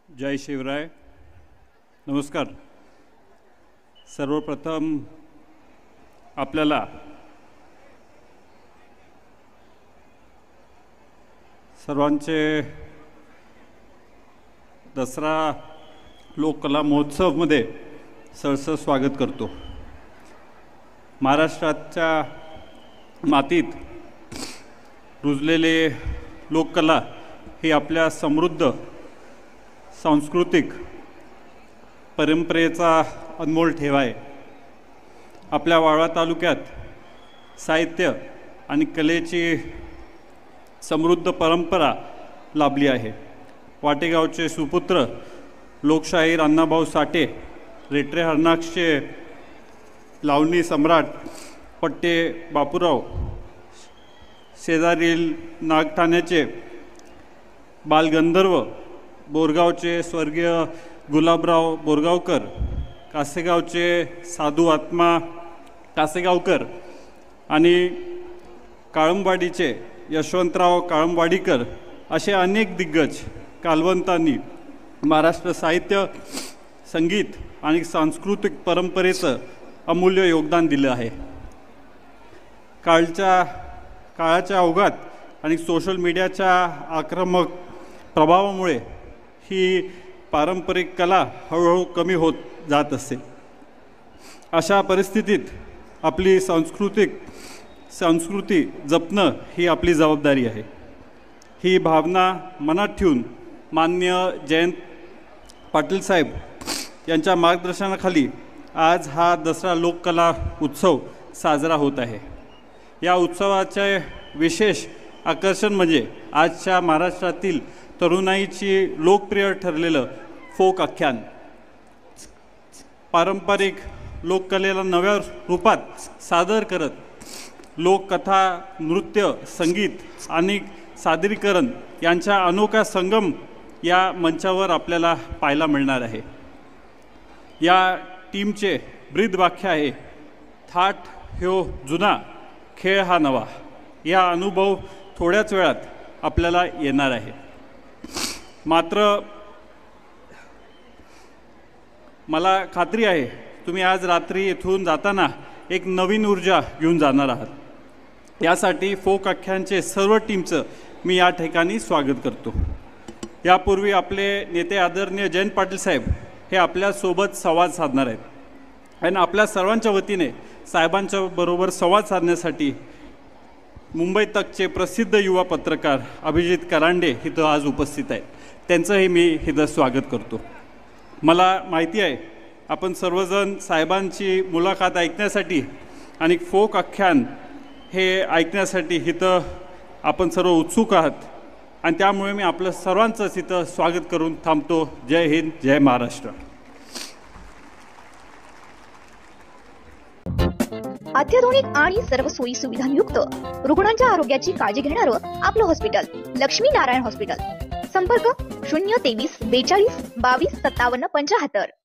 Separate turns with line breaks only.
जय शिवराय. नमस्कार. सर्वप्रथम आपल्याला सर्वांचे दसरा लोककला महोत्सवमध्ये सरसर स्वागत करतो. महाराष्ट्राच्या मातीत रुजलेले लोककला ही आपल्या समृद्ध सांस्कृतिक परंपरेचा अनमोल ठेवा आहे. आपल्या वाळवा तालुक्यात साहित्य आणि कलेची समृद्ध परंपरा लाभली आहे. वाटेगावचे सुपुत्र लोकशाहीर अण्णाभाऊ साठे, रेटरे हरणाक्षचे लावणी सम्राट पट्टे बापूराव, शेजारील नागठाण्याचे बालगंधर्व, बोरगावचे स्वर्गीय गुलाबराव बोरगावकर, कासेगावचे साधू आत्मा कासेगावकर आणि काळंबवाडीचे यशवंतराव काळंबवाडीकर असे अनेक दिग्गज कालवंतांनी महाराष्ट्र साहित्य, संगीत आणि सांस्कृतिक परंपरेचं अमूल्य योगदान दिलं आहे. काळाच्या ओघात आणि सोशल मीडियाच्या आक्रमक प्रभावामुळे ही पारंपरिक कला हळूहळू कमी होत जात असते. अशा परिस्थितीत आपली संस्कृती जपणं ही आपली जबाबदारी आहे. ही भावना मनात ठेवून माननीय जयंत पाटील साहेब यांच्या मार्गदर्शनाखाली आज हा दसरा लोककला उत्सव साजरा होत आहे. या उत्सवाचे विशेष आकर्षण म्हणजे आजच्या महाराष्ट्रातील तरुणाईची लोकप्रिय ठरलेलं फोक आख्यान. पारंपरिक लोककलेला नव्या रूपात सादर करत लोककथा, नृत्य, संगीत आणि सादरीकरण यांचा अनोखा संगम या मंचावर आपल्याला पाहायला मिळणार आहे. या टीमचे ब्रीदवाक्य आहे, थाट ह्यो जुना, खेळ हा नवा. या अनुभव थोड्याच वेळात आपल्याला येणार आहे. मात्र मला खात्री आहे तुम्ही आज रात्री इथून जाताना एक नवीन ऊर्जा घेऊन जाणार आहात. यासाठी फोक आख्यांचे सर्व टीमचं मी या ठिकाणी स्वागत करतो. यापूर्वी आपले नेते आदरणीय जयंत पाटील साहेब हे आपल्यासोबत संवाद साधणार आहेत आणि आपल्या सर्वांच्या वतीने साहेबांच्या बरोबर संवाद साधण्यासाठी मुंबई तकचे प्रसिद्ध युवा पत्रकार अभिजित करांडे इथं आज उपस्थित आहेत. त्यांचंही मी इथं स्वागत करतो. मला माहिती आहे आपण सर्वजण साहेबांची मुलाखत ऐकण्यासाठी आणि फोक आख्यान हे ऐकण्यासाठी इथं आपण सर्व उत्सुक आहात आणि त्यामुळे मी आपलं सर्वांचंच इथं स्वागत करून थांबतो. जय हिंद, जय महाराष्ट्र.
अत्याधुनिक आणि सर्व सोयी सुविधांयुक्त रुग्णांच्या आरोग्याची काळजी घेणारं आपलं हॉस्पिटल लक्ष्मी नारायण हॉस्पिटल. संपर्क 023 42 22 57 75.